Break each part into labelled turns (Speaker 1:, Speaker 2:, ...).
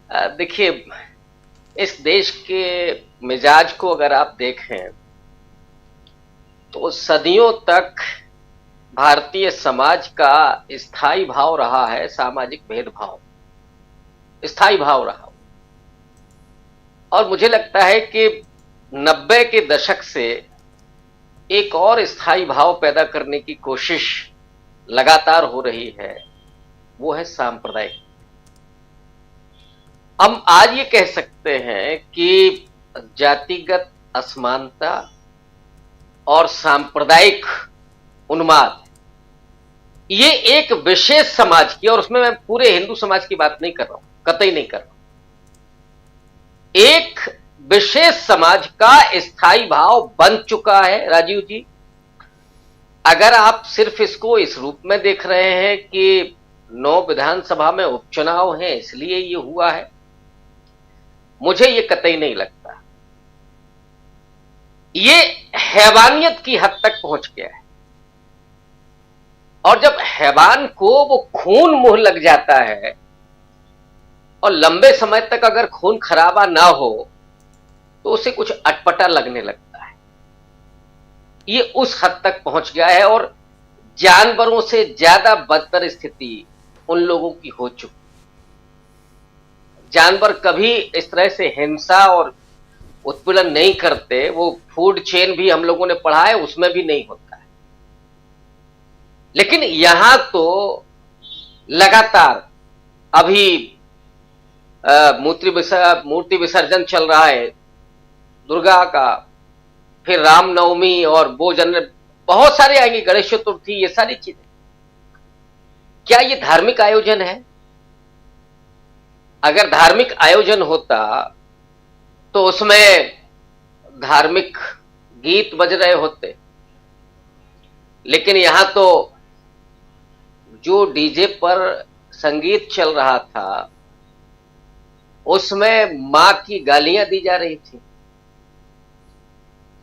Speaker 1: देखिए, इस देश के मिजाज को अगर आप देखें तो सदियों तक भारतीय समाज का स्थायी भाव रहा है सामाजिक भेदभाव, स्थायी भाव रहा। और मुझे लगता है कि 90 के दशक से एक और स्थायी भाव पैदा करने की कोशिश लगातार हो रही है, वो है सांप्रदायिक। हम आज ये कह सकते हैं कि जातिगत असमानता और सांप्रदायिक उन्माद ये एक विशेष समाज की, और उसमें मैं पूरे हिंदू समाज की बात नहीं कर रहा हूं, कतई नहीं कर रहा हूं, एक विशेष समाज का स्थायी भाव बन चुका है। राजीव जी, अगर आप सिर्फ इसको इस रूप में देख रहे हैं कि 9 विधानसभा में उपचुनाव हैं इसलिए ये हुआ है, मुझे ये कतई नहीं लगता। ये हैवानियत की हद तक पहुंच गया है, और जब हैवान को वो खून मुंह लग जाता है और लंबे समय तक अगर खून खराबा ना हो तो उसे कुछ अटपटा लगने लगता है। ये उस हद तक पहुंच गया है, और जानवरों से ज्यादा बदतर स्थिति उन लोगों की हो चुकी। जानवर कभी इस तरह से हिंसा और उत्पीड़न नहीं करते, वो फूड चेन भी हम लोगों ने पढ़ा है, उसमें भी नहीं होता है। लेकिन यहां तो लगातार अभी मूर्ति विसर्जन चल रहा है दुर्गा का, फिर रामनवमी, और वो बहुत सारे आएंगे, गणेश चतुर्थी, ये सारी चीजें। क्या ये धार्मिक आयोजन है? अगर धार्मिक आयोजन होता तो उसमें धार्मिक गीत बज रहे होते, लेकिन यहां तो जो डीजे पर संगीत चल रहा था उसमें मां की गालियां दी जा रही थी,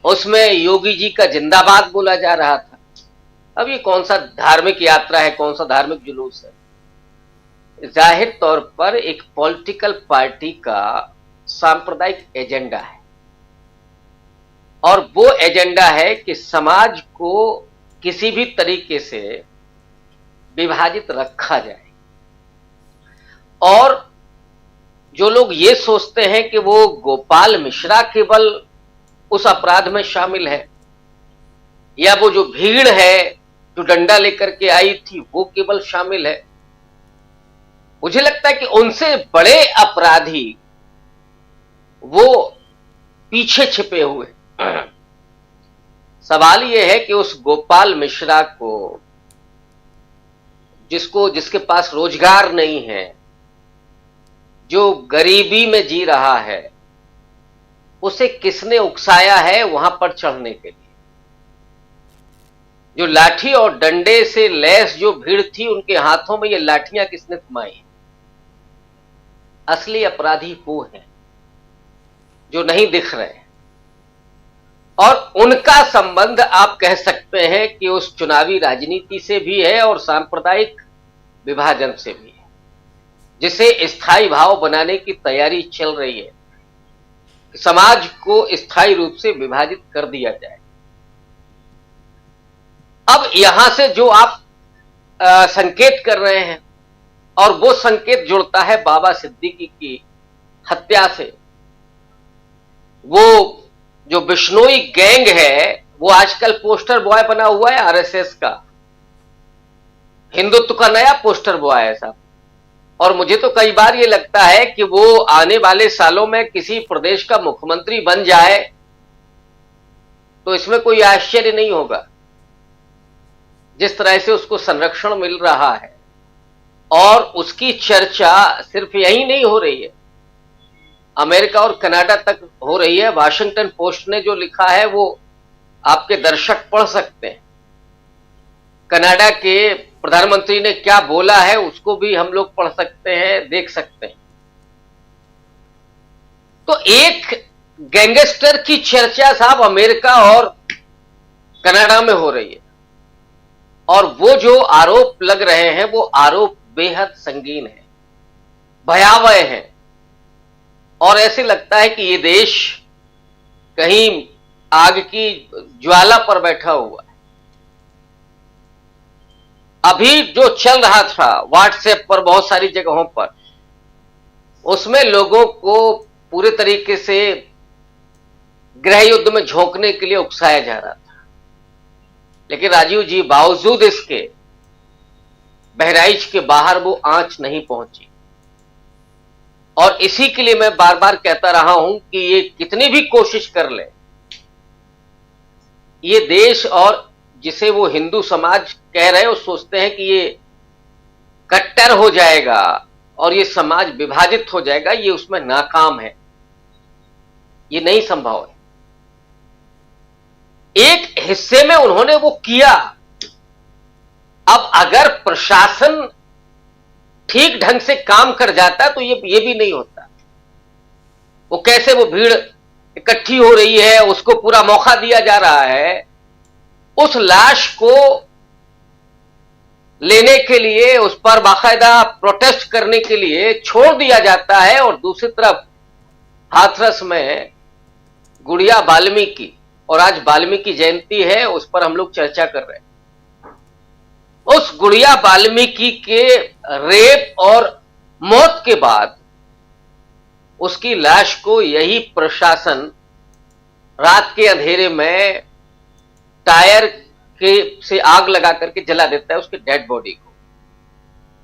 Speaker 1: उसमें योगी जी का जिंदाबाद बोला जा रहा था। अब ये कौन सा धार्मिक यात्रा है, कौन सा धार्मिक जुलूस है? जाहिर तौर पर एक पॉलिटिकल पार्टी का सांप्रदायिक एजेंडा है, और वो एजेंडा है कि समाज को किसी भी तरीके से विभाजित रखा जाए। और जो लोग ये सोचते हैं कि वो गोपाल मिश्रा केवल उस अपराध में शामिल है, या वो जो भीड़ है जो डंडा लेकर के आई थी वो केवल शामिल है, मुझे लगता है कि उनसे बड़े अपराधी वो पीछे छिपे हुए। सवाल ये है कि उस गोपाल मिश्रा को, जिसके पास रोजगार नहीं है, जो गरीबी में जी रहा है, उसे किसने उकसाया है वहां पर चढ़ने के लिए? जो लाठी और डंडे से लैस जो भीड़ थी, उनके हाथों में ये लाठियां किसने थमाई? असली अपराधी वो हैं जो नहीं दिख रहे, और उनका संबंध आप कह सकते हैं कि उस चुनावी राजनीति से भी है और सांप्रदायिक विभाजन से भी है, जिसे स्थायी भाव बनाने की तैयारी चल रही है। समाज को स्थायी रूप से विभाजित कर दिया जाए। अब यहां से जो आप संकेत कर रहे हैं, और वो संकेत जुड़ता है बाबा सिद्दीकी की हत्या से। वो जो बिश्नोई गैंग है वो आजकल पोस्टर बॉय बना हुआ है आरएसएस का, हिंदुत्व का नया पोस्टर बॉय है साहब। और मुझे तो कई बार ये लगता है कि वो आने वाले सालों में किसी प्रदेश का मुख्यमंत्री बन जाए तो इसमें कोई आश्चर्य नहीं होगा, जिस तरह से उसको संरक्षण मिल रहा है। और उसकी चर्चा सिर्फ यही नहीं हो रही है, अमेरिका और कनाडा तक हो रही है। वाशिंगटन पोस्ट ने जो लिखा है वो आपके दर्शक पढ़ सकते हैं। कनाडा के प्रधानमंत्री ने क्या बोला है उसको भी हम लोग पढ़ सकते हैं, देख सकते हैं। तो एक गैंगस्टर की चर्चा साहब अमेरिका और कनाडा में हो रही है, और वो जो आरोप लग रहे हैं वो आरोप बेहद संगीन है, भयावह है। और ऐसे लगता है कि ये देश कहीं आग की ज्वाला पर बैठा हुआ है। अभी जो चल रहा था व्हाट्सएप पर बहुत सारी जगहों पर, उसमें लोगों को पूरे तरीके से गृह युद्ध में झोंकने के लिए उकसाया जा रहा था। लेकिन राजीव जी, बावजूद इसके बहराइच के बाहर वो आंच नहीं पहुंची। और इसी के लिए मैं बार बार कहता रहा हूं कि ये कितनी भी कोशिश कर ले, ये देश और जिसे वो हिंदू समाज कह रहे हैं, वो सोचते हैं कि ये कट्टर हो जाएगा और ये समाज विभाजित हो जाएगा, ये उसमें नाकाम है, ये नहीं संभव है। एक हिस्से में उन्होंने वो किया। अब अगर प्रशासन ठीक ढंग से काम कर जाता तो ये भी नहीं होता। वो कैसे वो भीड़ इकट्ठी हो रही है, उसको पूरा मौका दिया जा रहा है, उस लाश को लेने के लिए, उस पर बाकायदा प्रोटेस्ट करने के लिए छोड़ दिया जाता है। और दूसरी तरफ हाथरस में गुड़िया वाल्मीकि, और आज वाल्मीकि जयंती है, उस पर हम लोग चर्चा कर रहे हैं। उस गुड़िया वाल्मीकि के रेप और मौत के बाद उसकी लाश को यही प्रशासन रात के अंधेरे में टायर के से आग लगा करके जला देता है उसकी डेड बॉडी को।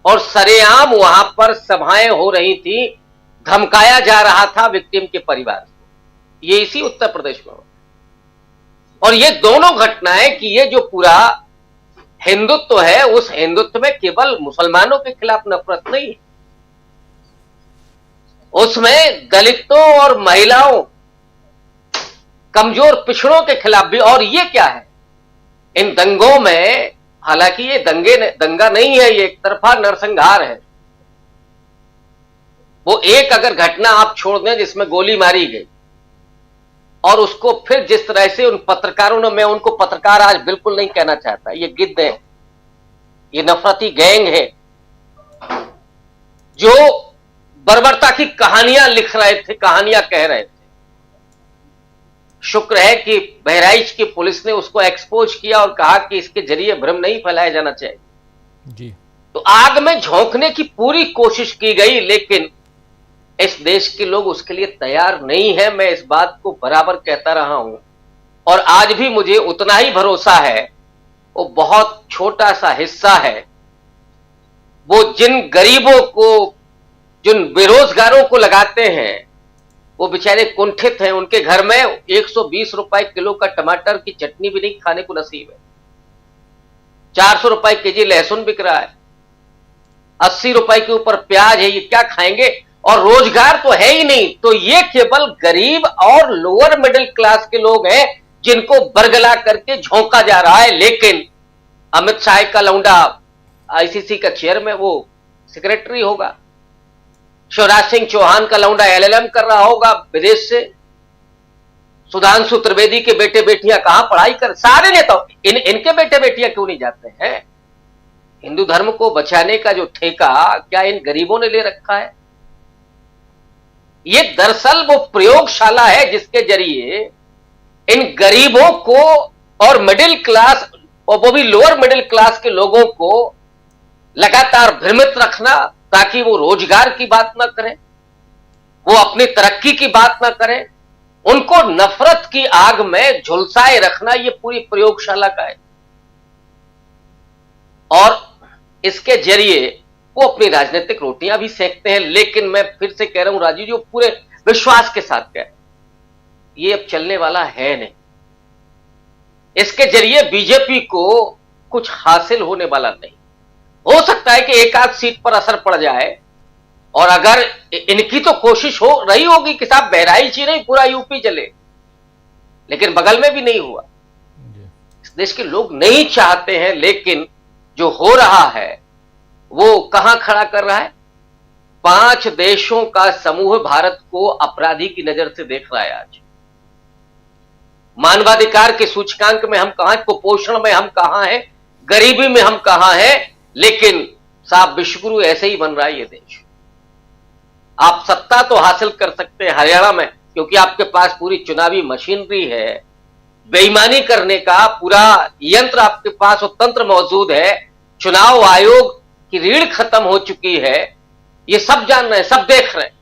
Speaker 1: और सरेआम वहां पर सभाएं हो रही थी, धमकाया जा रहा था विक्टिम के परिवार को। ये इसी उत्तर प्रदेश में हो। और ये दोनों घटनाएं कि ये जो पूरा हिंदुत्व है, उस हिंदुत्व में केवल मुसलमानों के खिलाफ नफरत नहीं है, उसमें दलितों और महिलाओं, कमजोर पिछड़ों के खिलाफ भी। और ये क्या है इन दंगों में, हालांकि ये दंगा नहीं है, ये एक तरफा नरसंहार है। वो एक अगर घटना आप छोड़ दें जिसमें गोली मारी गई, और उसको फिर जिस तरह से उन पत्रकारों ने, मैं उनको पत्रकार आज बिल्कुल नहीं कहना चाहता, ये गिद्ध है, ये नफरती गैंग है जो बर्बरता की कहानियां लिख रहे थे, कहानियां कह रहे थे। शुक्र है कि बहराइच की पुलिस ने उसको एक्सपोज किया और कहा कि इसके जरिए भ्रम नहीं फैलाया जाना चाहिए जी। तो आग में झोंकने की पूरी कोशिश की गई, लेकिन इस देश के लोग उसके लिए तैयार नहीं है। मैं इस बात को बराबर कहता रहा हूं, और आज भी मुझे उतना ही भरोसा है। वो बहुत छोटा सा हिस्सा है, वो जिन गरीबों को, जिन बेरोजगारों को लगाते हैं, वो बेचारे कुंठित हैं। उनके घर में 120 रुपए किलो का टमाटर की चटनी भी नहीं खाने को नसीब है। 400 रुपए केजी लहसुन बिक रहा है, 80 रुपए के ऊपर प्याज है, ये क्या खाएंगे? और रोजगार तो है ही नहीं। तो ये केवल गरीब और लोअर मिडिल क्लास के लोग हैं जिनको बरगला करके झोंका जा रहा है। लेकिन अमित शाह का लौंडा आईसीसी का चेयरमैन, वो सेक्रेटरी होगा। शिवराज सिंह चौहान का लौंडा एलएलएम कर रहा होगा विदेश से। सुधांशु त्रिवेदी के बेटे बेटियां कहां पढ़ाई कर, सारे नेता इनके बेटे बेटियां क्यों नहीं जाते हैं? हिंदू धर्म को बचाने का जो ठेका क्या इन गरीबों ने ले रखा है? ये दरअसल वो प्रयोगशाला है जिसके जरिए इन गरीबों को और मिडिल क्लास, और वो भी लोअर मिडिल क्लास के लोगों को लगातार भ्रमित रखना, ताकि वो रोजगार की बात ना करें, वो अपनी तरक्की की बात ना करें, उनको नफरत की आग में झुलसाए रखना, ये पूरी प्रयोगशाला का है। और इसके जरिए वो अपनी राजनीतिक रोटियां भी सेकते हैं। लेकिन मैं फिर से कह रहा हूं राजीव जी, वो पूरे विश्वास के साथ कह, ये अब चलने वाला है नहीं। इसके जरिए बीजेपी को कुछ हासिल होने वाला नहीं। हो सकता है कि एक आध सीट पर असर पड़ जाए, और अगर इनकी तो कोशिश हो रही होगी कि साहब बहराइच ही नहीं पूरा यूपी चले, लेकिन बगल में भी नहीं हुआ। इस देश के लोग नहीं चाहते हैं, लेकिन जो हो रहा है वो कहां खड़ा कर रहा है? 5 देशों का समूह भारत को अपराधी की नजर से देख रहा है। आज मानवाधिकार के सूचकांक में हम कहां हैं, कुपोषण में हम कहां हैं, गरीबी में हम कहां हैं, लेकिन साहब विश्वगुरु ऐसे ही बन रहा है ये देश। आप सत्ता तो हासिल कर सकते हैं हरियाणा में, क्योंकि आपके पास पूरी चुनावी मशीनरी है, बेईमानी करने का पूरा यंत्र आपके पास और तंत्र मौजूद है, चुनाव आयोग की रीढ़ खत्म हो चुकी है, ये सब जान रहे हैं, सब देख रहे हैं।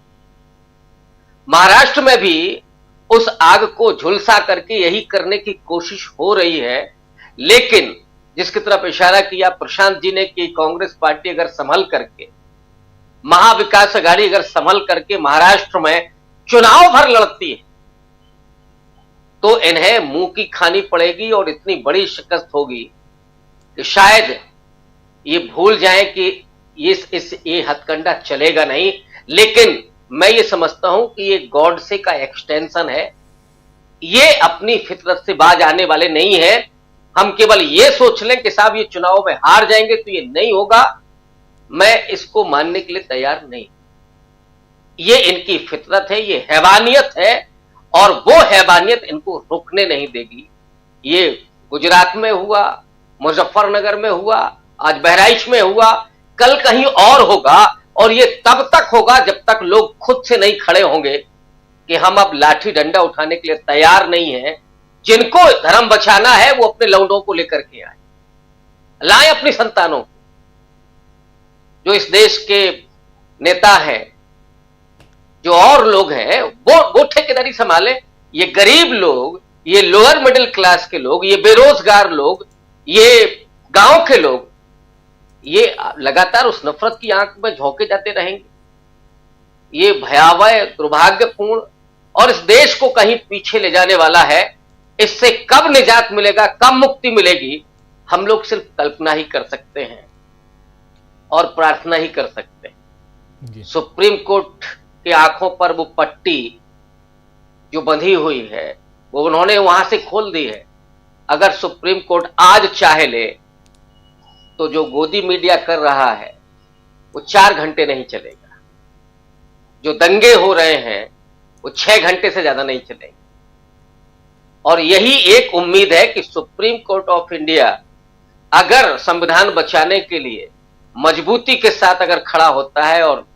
Speaker 1: महाराष्ट्र में भी उस आग को झुलसा करके यही करने की कोशिश हो रही है, लेकिन जिसकी तरफ इशारा किया प्रशांत जी ने कि कांग्रेस पार्टी अगर संभल करके, महाविकास आघाड़ी अगर संभल करके महाराष्ट्र में चुनाव भर लड़ती है तो इन्हें मुंह की खानी पड़ेगी और इतनी बड़ी शिकस्त होगी कि शायद ये भूल जाएं कि ये हथकंडा चलेगा नहीं। लेकिन मैं ये समझता हूं कि ये गॉडसे का एक्सटेंशन है, ये अपनी फितरत से बाज आने वाले नहीं है। हम केवल ये सोच लें कि साहब ये चुनाव में हार जाएंगे तो ये नहीं होगा, मैं इसको मानने के लिए तैयार नहीं। ये इनकी फितरत है, ये हैवानियत है और वो हैवानियत इनको रुकने नहीं देगी। ये गुजरात में हुआ, मुजफ्फरनगर में हुआ, आज बहराइच में हुआ, कल कहीं और होगा और ये तब तक होगा जब तक लोग खुद से नहीं खड़े होंगे कि हम अब लाठी डंडा उठाने के लिए तैयार नहीं हैं। जिनको धर्म बचाना है वो अपने लौंडों को लेकर के आए, लाएं अपनी संतानों को। जो इस देश के नेता हैं, जो और लोग हैं, वो ठेकेदारी संभाले। ये गरीब लोग, ये लोअर मिडिल क्लास के लोग, ये बेरोजगार लोग, ये गांव के लोग, ये लगातार उस नफरत की आंख में झोंके जाते रहेंगे। ये भयावह, दुर्भाग्यपूर्ण और इस देश को कहीं पीछे ले जाने वाला है। इससे कब निजात मिलेगा, कब मुक्ति मिलेगी, हम लोग सिर्फ कल्पना ही कर सकते हैं और प्रार्थना ही कर सकते हैं। सुप्रीम कोर्ट की आंखों पर वो पट्टी जो बंधी हुई है वो उन्होंने वहां से खोल दी है। अगर सुप्रीम कोर्ट आज चाहे ले तो जो गोदी मीडिया कर रहा है वो 4 घंटे नहीं चलेगा, जो दंगे हो रहे हैं वो 6 घंटे से ज्यादा नहीं चलेंगे। और यही एक उम्मीद है कि सुप्रीम कोर्ट ऑफ इंडिया अगर संविधान बचाने के लिए मजबूती के साथ अगर खड़ा होता है और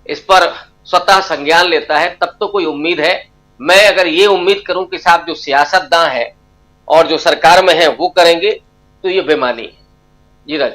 Speaker 1: इस पर स्वतः संज्ञान लेता है, तब तो कोई उम्मीद है। मैं अगर ये उम्मीद करूं कि साहब जो सियासतदान है और जो सरकार में है वो करेंगे तो ये बेमानी है। जी राजीव।